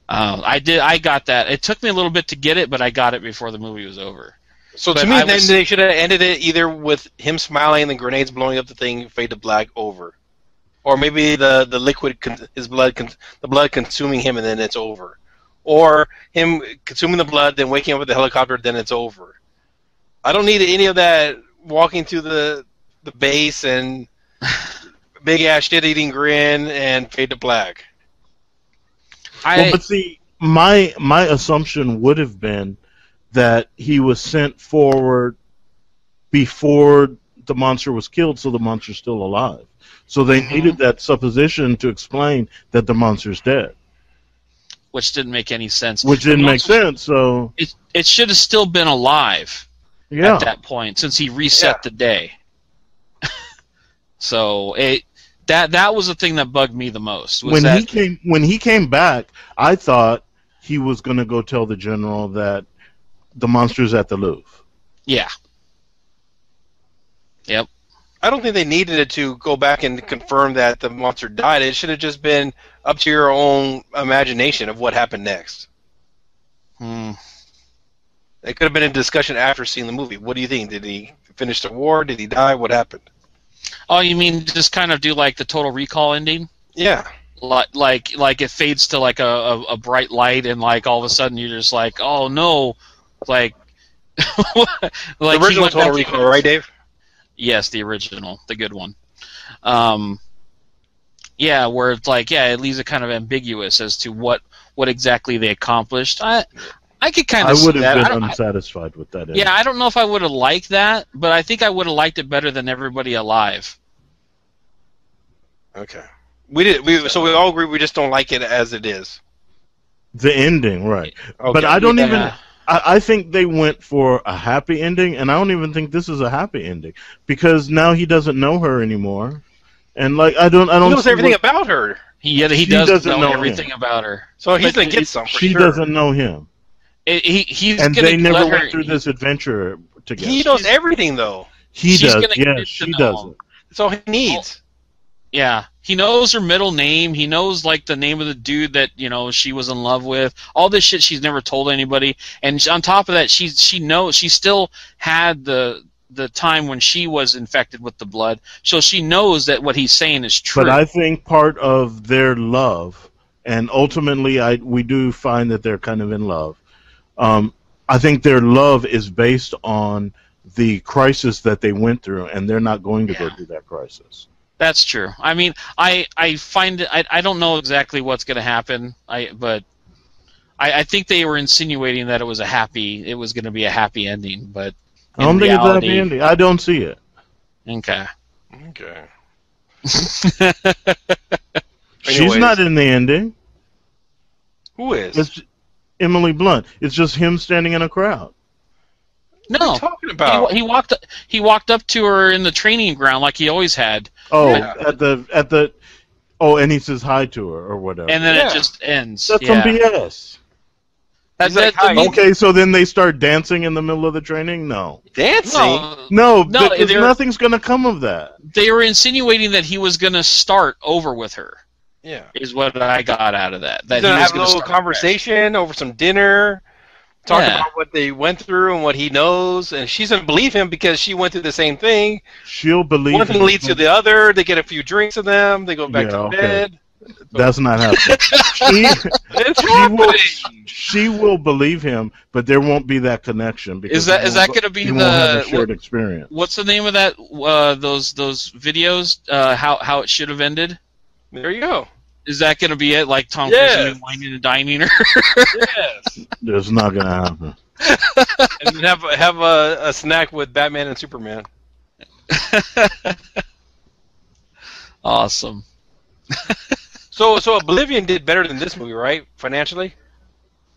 I did. I got that. It took me a little bit to get it, but I got it before the movie was over. So to me, then they should have ended it either with him smiling and the grenades blowing up the thing, fade to black, over, or maybe the liquid, the blood consuming him, and then it's over, or him consuming the blood, then waking up with the helicopter, then it's over. I don't need any of that walking to the base and big ass shit eating grin and fade to black. But see, my assumption would have been that he was sent forward before the monster was killed, so the monster's still alive. So they needed that supposition to explain that the monster's dead. Which didn't make any sense. Which didn't make sense, so... It should have still been alive at that point, since he reset the day. So that was the thing that bugged me the most. When he came back, I thought he was going to go tell the general that the monster's at the Louvre. Yeah. Yep. I don't think they needed it to go back and confirm that the monster died. It should have just been up to your own imagination of what happened next. It could have been a discussion after seeing the movie. What do you think? Did he finish the war? Did he die? What happened? Oh, you mean just kind of do like the Total Recall ending? Yeah. Like it fades to like a bright light, and like all of a sudden you're just like, oh no, like the original Total Recall, right, Dave? Yes, the original, the good one. Yeah, where it's like, it leaves it kind of ambiguous as to what exactly they accomplished. I could kind of see that. I would have been unsatisfied with that ending. Yeah, I don't know if I would have liked that, but I think I would have liked it better than Everybody Alive. Okay. So we all agree we just don't like it as it is. The ending, right. Okay. But I don't even... I think they went for a happy ending, and I don't even think this is a happy ending, because now he doesn't know her anymore, and like I don't. He knows everything about her. He does know everything about her. So he's gonna get some. She doesn't know him. He's and they never went through this adventure together. He knows everything, though. He does. Yeah, she doesn't. That's all he needs. Yeah, he knows her middle name. He knows like the name of the dude that she was in love with. All this shit she's never told anybody. And on top of that, she knows she still had the time when she was infected with the blood, so she knows that what he's saying is true. But I think part of their love, and ultimately we do find that they're kind of in love. I think their love is based on the crisis that they went through, and they're not going to go through that crisis. That's true. I mean, I find it. I don't know exactly what's going to happen. But I think they were insinuating that it was going to be a happy ending. But I don't think it's a happy ending. I don't see it. Okay. She's not in the ending. Who is? It's Emily Blunt. It's just him standing in a crowd. No, what are you talking about? He walked up to her in the training ground like he always had. Oh, at the and he says hi to her or whatever. And then it just ends. That's some BS. Okay, so then they start dancing in the middle of the training? No. Dancing? No, because nothing's going to come of that. They were insinuating that he was going to start over with her. Yeah. Is what I got out of that. That he was going to have a little conversation over some dinner. Talk about what they went through and what he knows, and she's going to believe him because she went through the same thing. She'll believe one thing leads to the other. They get a few drinks of them. They go back to bed. That's not happening. She will believe him, but there won't be that connection. Is that going to be the shared experience? What's the name of that? Those videos? How it should have ended? There you go. Is that going to be it? Like Tom Cruise whining and dining her? Yes. It's not going to happen. And then have a snack with Batman and Superman. Awesome. So Oblivion did better than this movie, right? Financially?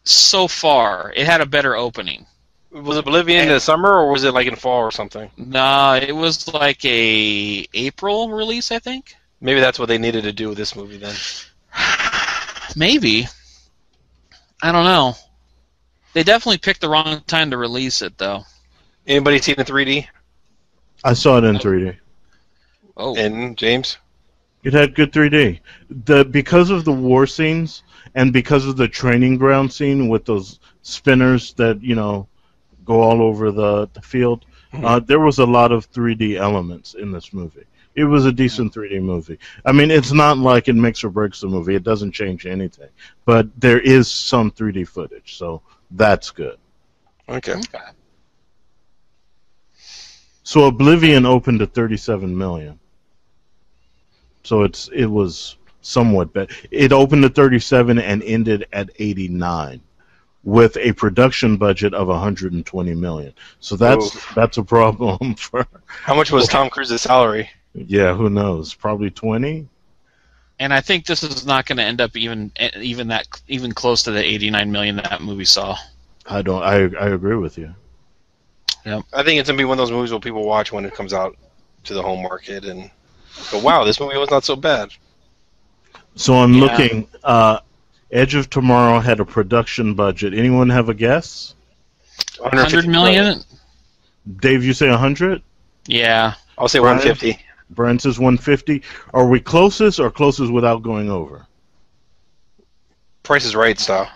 So far. It had a better opening. Was Oblivion in the summer, or was it like in fall or something? Nah, it was like a April release, I think. Maybe that's what they needed to do with this movie then. Maybe. I don't know. They definitely picked the wrong time to release it, though. Anybody seen the 3D? I saw it in 3D. Oh. And James? It had good 3D. Because of the war scenes and because of the training ground scene with those spinners that go all over the field, there was a lot of 3D elements in this movie. It was a decent 3D movie. I mean, it's not like it makes or breaks the movie. It doesn't change anything. But there is some 3D footage, so that's good. Okay. So Oblivion opened at 37 million. So it was somewhat better. It opened at 37 and ended at 89 with a production budget of 120 million. So that's a problem for. How much was Tom Cruise's salary? Yeah, who knows? Probably 20. And I think this is not going to end up even close to the 89 million that movie saw. I agree with you. Yep. I think it's gonna be one of those movies where people watch when it comes out to the home market and go, "Wow, this movie was not so bad." So I'm looking. Edge of Tomorrow had a production budget. Anyone have a guess? 100 million? Dave, you say 100? Yeah. I'll say 150. Brian says 150. Are we closest or closest without going over? Price is Right style.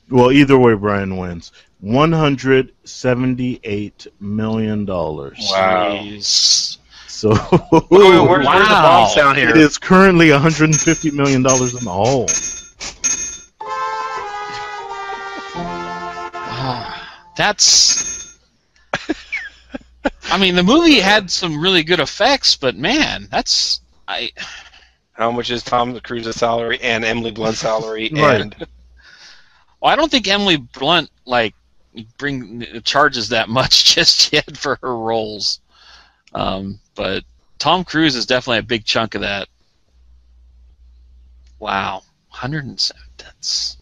Well, either way, Brian wins. $178 million. Wow. Jeez. So Where's the bombs down here? It is currently $150 million in the hole. That's. I mean, the movie had some really good effects, but man, that's How much is Tom Cruise's salary and Emily Blunt's salary? Right. And Well, I don't think Emily Blunt charges that much just yet for her roles. But Tom Cruise is definitely a big chunk of that. Wow, 107. That's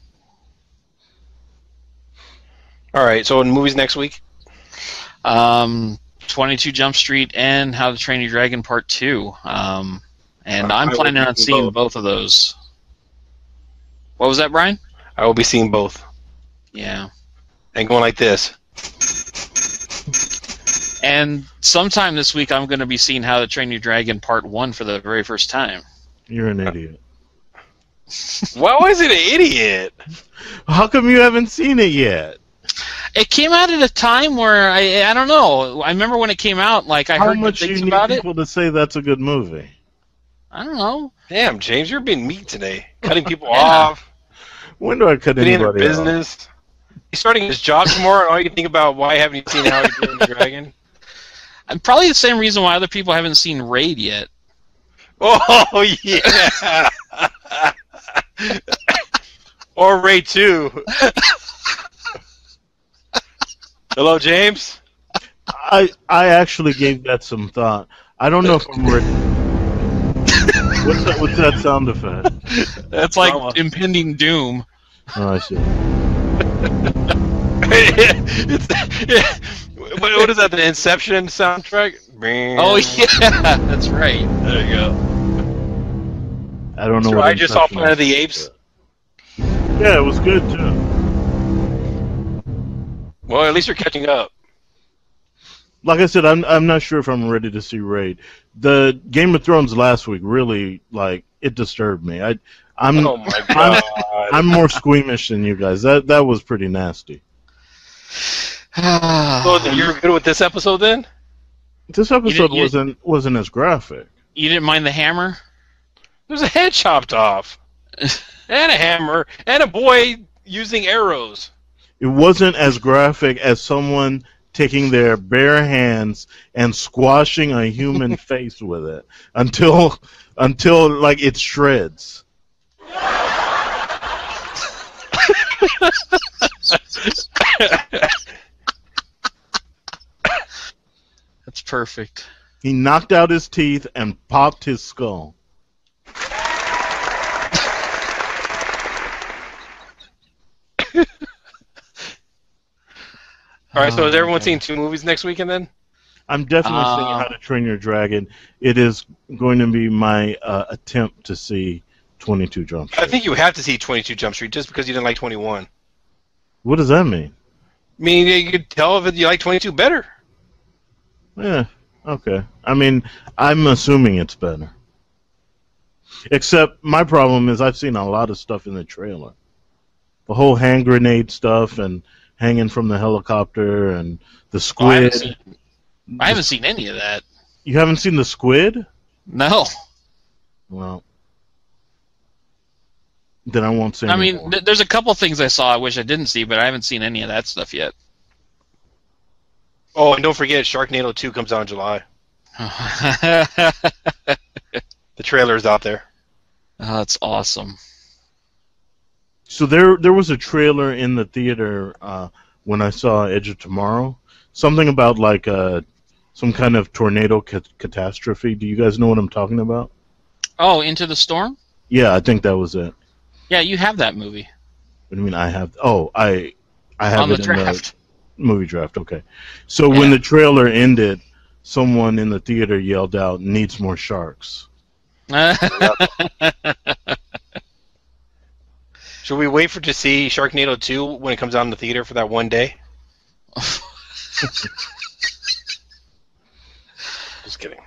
all right. So in movies next week, 22 Jump Street and How to Train Your Dragon Part 2. And I'm planning on seeing both of those. What was that, Brian? I will be seeing both. Yeah. And going like this. And sometime this week, I'm going to be seeing How to Train Your Dragon Part 1 for the very first time. You're an idiot. Why was it an idiot? How come you haven't seen it yet? It came out at a time where I don't know. I remember when it came out, like I How heard much good things you need about it. people to say that's a good movie? I don't know. Damn, James, you're being mean today. Cutting people Yeah. off. When do I cut Getting in their anybody off? business. He's starting his job tomorrow, and all you can think about why haven't you seen How to Train Your Dragon? And probably the same reason why other people haven't seen Raid yet. Oh, yeah. Or Ray 2. Hello, James? I actually gave that some thought. I don't know if I'm ready. What's that sound effect? That's like impending doom. Oh, I see. What is that, the Inception soundtrack? Oh, yeah, that's right. There you go. I don't know So what I just saw Inception Planet of the is. Apes. Yeah, it was good too. Well, at least you're catching up. Like I said, I'm not sure if I'm ready to see Raid. The Game of Thrones last week really it disturbed me. I'm Oh my god. I'm more squeamish than you guys. That was pretty nasty. So you're good with this episode then? This episode you- wasn't as graphic. You didn't mind the hammer? There's a head chopped off. And a hammer. And a boy using arrows. It wasn't as graphic as someone taking their bare hands and squashing a human face with it until like it shreds. That's perfect. He knocked out his teeth and popped his skull. All right, so is everyone seeing 2 movies next weekend then? I'm definitely seeing How to Train Your Dragon. It is going to be my attempt to see 22 Jump Street. I think you have to see 22 Jump Street just because you didn't like 21. What does that mean? I mean, you could tell if you like 22 better. Yeah, okay. I mean, I'm assuming it's better. Except my problem is I've seen a lot of stuff in the trailer. The whole hand grenade stuff and hanging from the helicopter and the squid. I haven't seen any of that. You haven't seen the squid? No. Well, then I won't say anymore. There's a couple things I saw I wish I didn't see, but I haven't seen any of that stuff yet. Oh, and don't forget, Sharknado 2 comes out in July. The trailer's out there. Oh, that's awesome. So there was a trailer in the theater when I saw Edge of Tomorrow. Something about like some kind of tornado catastrophe. Do you guys know what I'm talking about? Oh, Into the Storm? Yeah, I think that was it. Yeah, you have that movie. What do you mean I have? Oh, I have on it the draft. In the movie draft. Okay. So when the trailer ended, someone in the theater yelled out, "Needs more sharks." Should we wait to see Sharknado 2 when it comes out in the theater for that one day? Just kidding.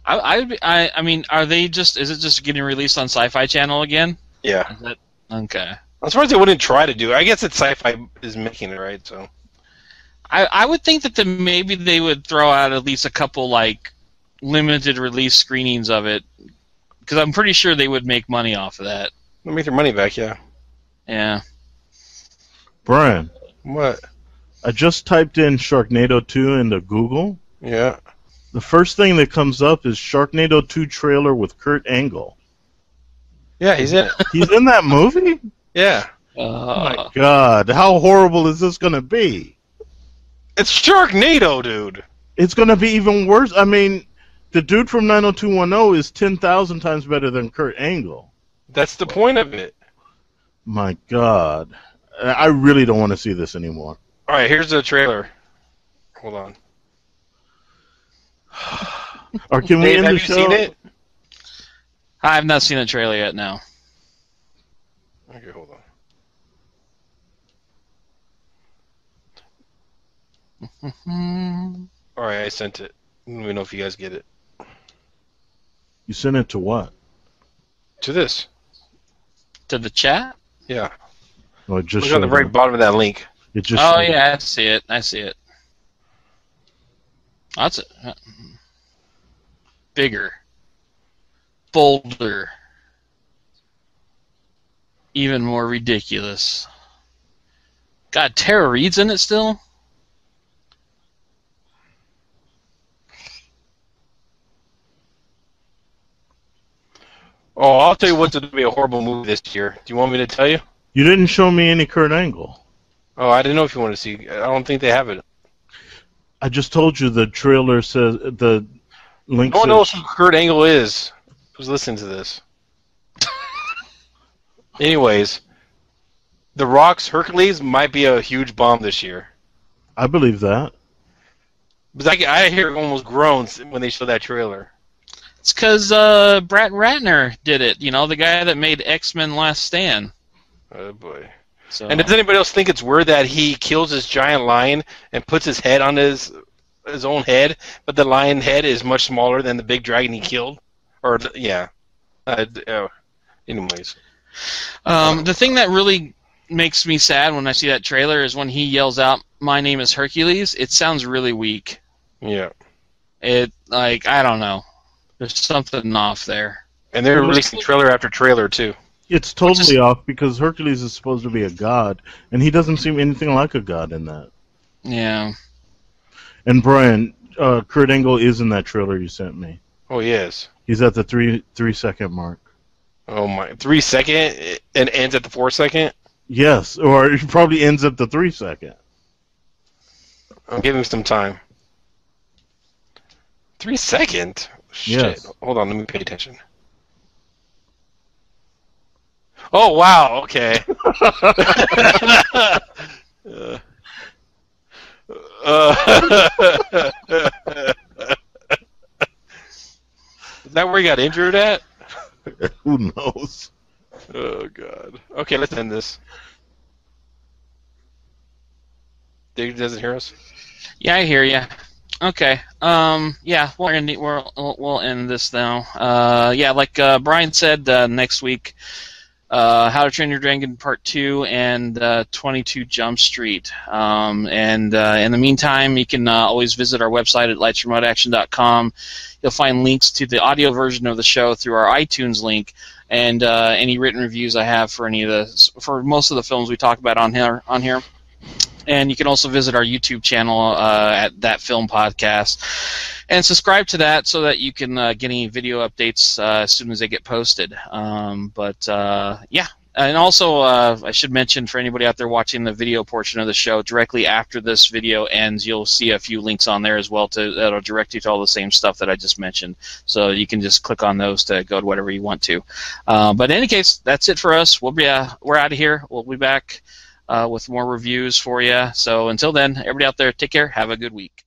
I mean, are they just? Is it just getting released on Sci-Fi Channel again? Yeah. Is that, okay. I'm surprised they wouldn't try to do it. I guess it's Sci-Fi is making it, right? So. I would think that maybe they would throw out at least a couple like limited release screenings of it, because I'm pretty sure they would make money off of that. They'll make their money back, yeah. Yeah. Brian. What? I just typed in Sharknado 2 into Google. Yeah. The first thing that comes up is Sharknado 2 trailer with Kurt Angle. Yeah, he's in it. He's in that movie? Yeah. Oh my God. How horrible is this going to be? It's Sharknado, dude. It's going to be even worse. I mean, the dude from 90210 is 10,000 times better than Kurt Angle. That's the point of it. My God. I really don't want to see this anymore. All right, here's the trailer. Hold on. Or can we Dave, end have the you show? seen it? I have not seen the trailer yet. No. Okay, hold on. All right, I sent it. Let me know if you guys get it. You sent it to what? To this. To the chat? Yeah. Oh, it just Look on the very bottom of that link. It just. Oh yeah, I see it. I see it. That's it. Bigger, bolder, even more ridiculous. God, Tara Reid's in it still? Oh, I'll tell you what's going to be a horrible movie this year. Do you want me to tell you? You didn't show me any Kurt Angle. Oh, I didn't know if you want to see. I don't think they have it. I just told you the trailer says the link. No one says, knows who Kurt Angle is. Who's listening to this? Anyways, The Rock's Hercules might be a huge bomb this year. I believe that. Because I hear almost groans when they show that trailer. It's because Brett Ratner did it. You know, the guy that made X-Men Last Stand. Oh boy. So. And does anybody else think it's weird that he kills this giant lion and puts his head on his own head, but the lion head is much smaller than the big dragon he killed? Or yeah. Anyways. The thing that really makes me sad when I see that trailer is when he yells out, "My name is Hercules." It sounds really weak. Yeah. It I don't know. There's something off there. And they're releasing trailer after trailer too. It's totally off because Hercules is supposed to be a god, and he doesn't seem anything like a god in that. Yeah. And Brian, Kurt Angle is in that trailer you sent me. Oh yes. He's at the 3-second mark. Oh my! 3 second and ends at the 4 second. Yes, or it probably ends at the 3 second. I'll give him some time. 3 second. Shit. Yes. Hold on, let me pay attention. Oh wow! Okay. Uh, is that where he got injured at? Who knows? Oh God. Okay, let's end this. Dave doesn't hear us. Yeah, I hear you. Okay. Yeah, we'll end this now. Yeah, like Brian said, next week, How to Train Your Dragon Part 2 and 22 Jump Street. And in the meantime, you can always visit our website at lightsremoteaction.com. You'll find links to the audio version of the show through our iTunes link, and any written reviews I have for most of the films we talk about on here. And you can also visit our YouTube channel at That Film Podcast and subscribe to that so that you can get any video updates as soon as they get posted. Yeah. And also, I should mention for anybody out there watching the video portion of the show, directly after this video ends, you'll see a few links on there as well that'll direct you to all the same stuff that I just mentioned. So you can just click on those to go to whatever you want to. But in any case, that's it for us. We're out of here. We'll be back with more reviews for you. So until then, everybody out there, take care. Have a good week.